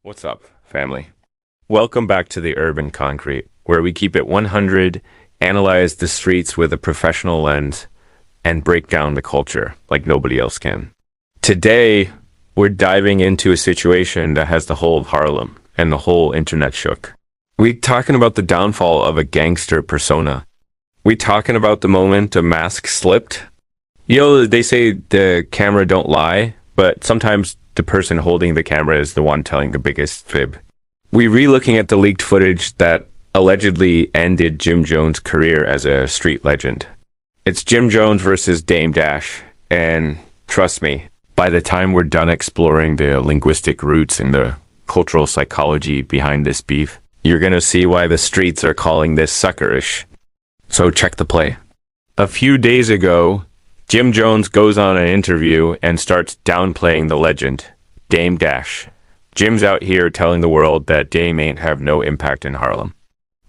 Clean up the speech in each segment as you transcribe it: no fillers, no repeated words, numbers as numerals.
What's up, family? Welcome back to the Urban Concrete, where we keep it 100, analyze the streets with a professional lens, and break down the culture like nobody else can. Today, we're diving into a situation that has the whole of Harlem and the whole internet shook. We're talking about the downfall of a gangster persona. We're talking about the moment a mask slipped. They say the camera don't lie, but sometimes the person holding the camera is the one telling the biggest fib. We're re-looking at the leaked footage that allegedly ended Jim Jones' career as a street legend. It's Jim Jones versus Dame Dash, and trust me, by the time we're done exploring the linguistic roots and the cultural psychology behind this beef, you're gonna see why the streets are calling this suckerish. So check the play. A few days ago, Jim Jones goes on an interview and starts downplaying the legend, Dame Dash. Jim's out here telling the world that Dame ain't have no impact in Harlem.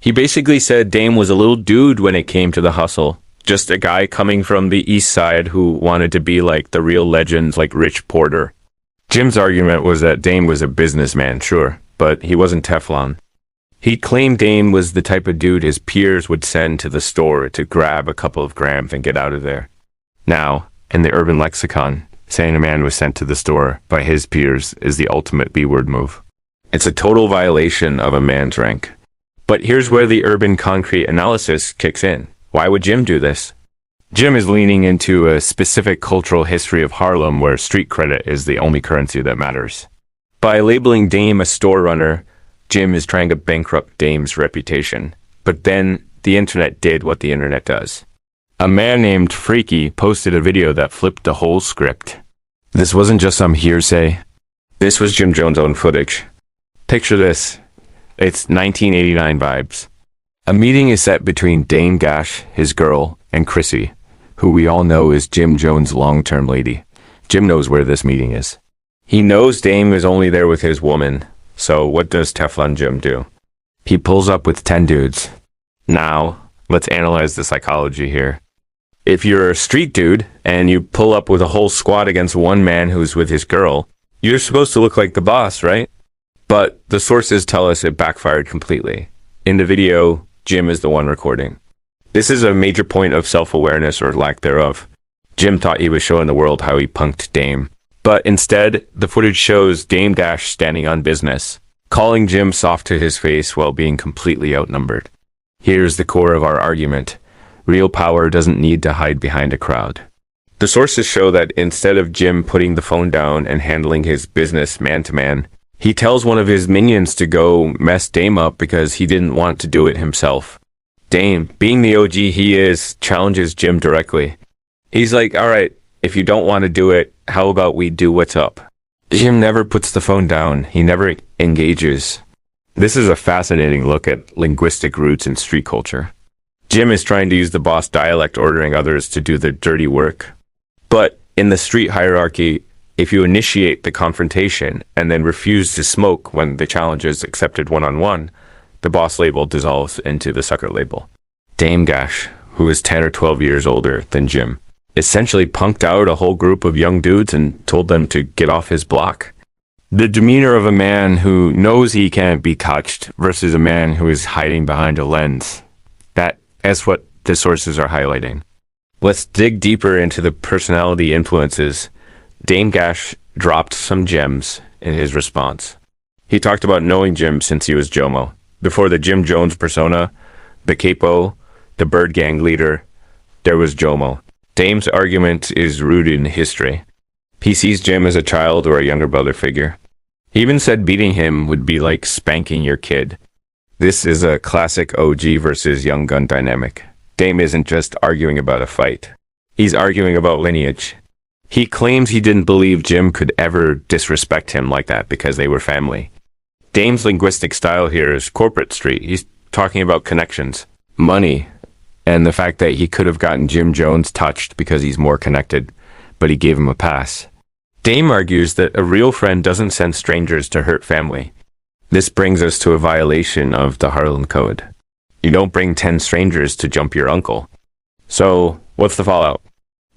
He basically said Dame was a little dude when it came to the hustle. Just a guy coming from the east side who wanted to be like the real legends like Rich Porter. Jim's argument was that Dame was a businessman, sure, but he wasn't Teflon. He claimed Dame was the type of dude his peers would send to the store to grab a couple of grams and get out of there. Now, in the urban lexicon, saying a man was sent to the store by his peers is the ultimate B-word move. It's a total violation of a man's rank. But here's where the urban concrete analysis kicks in. Why would Jim do this? Jim is leaning into a specific cultural history of Harlem where street credit is the only currency that matters. By labeling Dame a store runner, Jim is trying to bankrupt Dame's reputation. But then the internet did what the internet does. A man named Freaky posted a video that flipped the whole script. This wasn't just some hearsay. This was Jim Jones' own footage. Picture this. It's 1989 vibes. A meeting is set between Dame Dash, his girl, and Chrissy, who we all know is Jim Jones' long-term lady. Jim knows where this meeting is. He knows Dame is only there with his woman, so what does Teflon Jim do? He pulls up with 10 dudes. Now, let's analyze the psychology here. If you're a street dude and you pull up with a whole squad against one man who's with his girl, you're supposed to look like the boss, right? But the sources tell us it backfired completely. In the video, Jim is the one recording. This is a major point of self-awareness or lack thereof. Jim thought he was showing the world how he punked Dame. But instead, the footage shows Dame Dash standing on business, calling Jim soft to his face while being completely outnumbered. Here's the core of our argument. Real power doesn't need to hide behind a crowd. The sources show that instead of Jim putting the phone down and handling his business man-to-man, he tells one of his minions to go mess Dame up because he didn't want to do it himself. Dame, being the OG he is, challenges Jim directly. He's like, alright, if you don't want to do it, how about we do what's up? Jim never puts the phone down. He never engages. This is a fascinating look at linguistic roots in street culture. Jim is trying to use the boss dialect, ordering others to do the dirty work. But in the street hierarchy, if you initiate the confrontation and then refuse to smoke when the challenge is accepted one-on-one, the boss label dissolves into the sucker label. Dame Dash, who is 10 or 12 years older than Jim, essentially punked out a whole group of young dudes and told them to get off his block. The demeanor of a man who knows he can't be touched versus a man who is hiding behind a lens. That's what the sources are highlighting. Let's dig deeper into the personality influences. Dame Dash dropped some gems in his response. He talked about knowing Jim since he was Jomo. Before the Jim Jones persona, the capo, the Bird Gang leader, there was Jomo. Dame's argument is rooted in history. He sees Jim as a child or a younger brother figure. He even said beating him would be like spanking your kid. This is a classic OG versus young gun dynamic. Dame isn't just arguing about a fight. He's arguing about lineage. He claims he didn't believe Jim could ever disrespect him like that because they were family. Dame's linguistic style here is corporate street. He's talking about connections, money, and the fact that he could have gotten Jim Jones touched because he's more connected, but he gave him a pass. Dame argues that a real friend doesn't send strangers to hurt family. This brings us to a violation of the Harlem Code. You don't bring 10 strangers to jump your uncle. So, what's the fallout?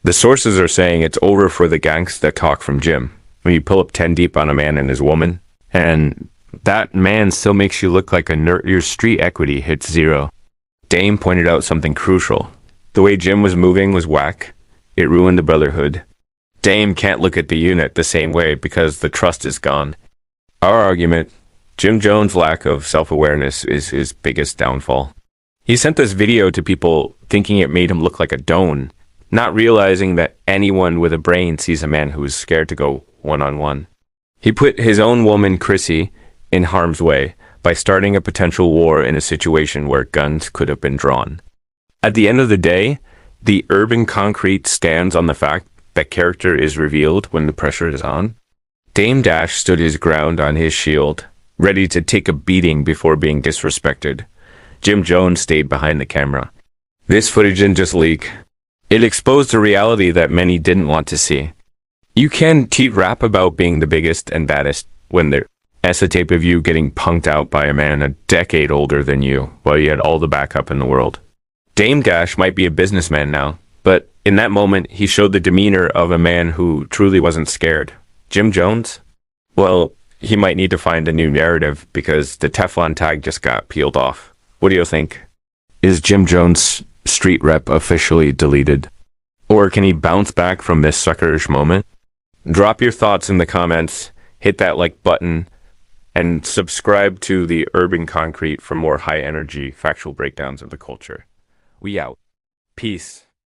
The sources are saying it's over for the gangsta talk from Jim. When you pull up 10 deep on a man and his woman, and That man still makes you look like a nerd. Your street equity hits zero. Dame pointed out something crucial. The way Jim was moving was whack. It ruined the brotherhood. Dame can't look at the unit the same way because the trust is gone. Our argument, Jim Jones' lack of self-awareness is his biggest downfall. He sent this video to people thinking it made him look like a don, not realizing that anyone with a brain sees a man who is scared to go one-on-one. He put his own woman, Chrissy, in harm's way by starting a potential war in a situation where guns could have been drawn. At the end of the day, the urban concrete stands on the fact that character is revealed when the pressure is on. Dame Dash stood his ground on his shield, ready to take a beating before being disrespected. Jim Jones stayed behind the camera. This footage didn't just leak. It exposed a reality that many didn't want to see. You can rap about being the biggest and baddest when there's a tape of you getting punked out by a man a decade older than you while you had all the backup in the world. Dame Dash might be a businessman now, but in that moment, he showed the demeanor of a man who truly wasn't scared. Jim Jones? Well, he might need to find a new narrative because the Teflon tag just got peeled off. What do you think? Is Jim Jones' street rep officially deleted? Or can he bounce back from this suckerish moment? Drop your thoughts in the comments, hit that like button, and subscribe to the Urban Concrete for more high-energy, factual breakdowns of the culture. We out. Peace.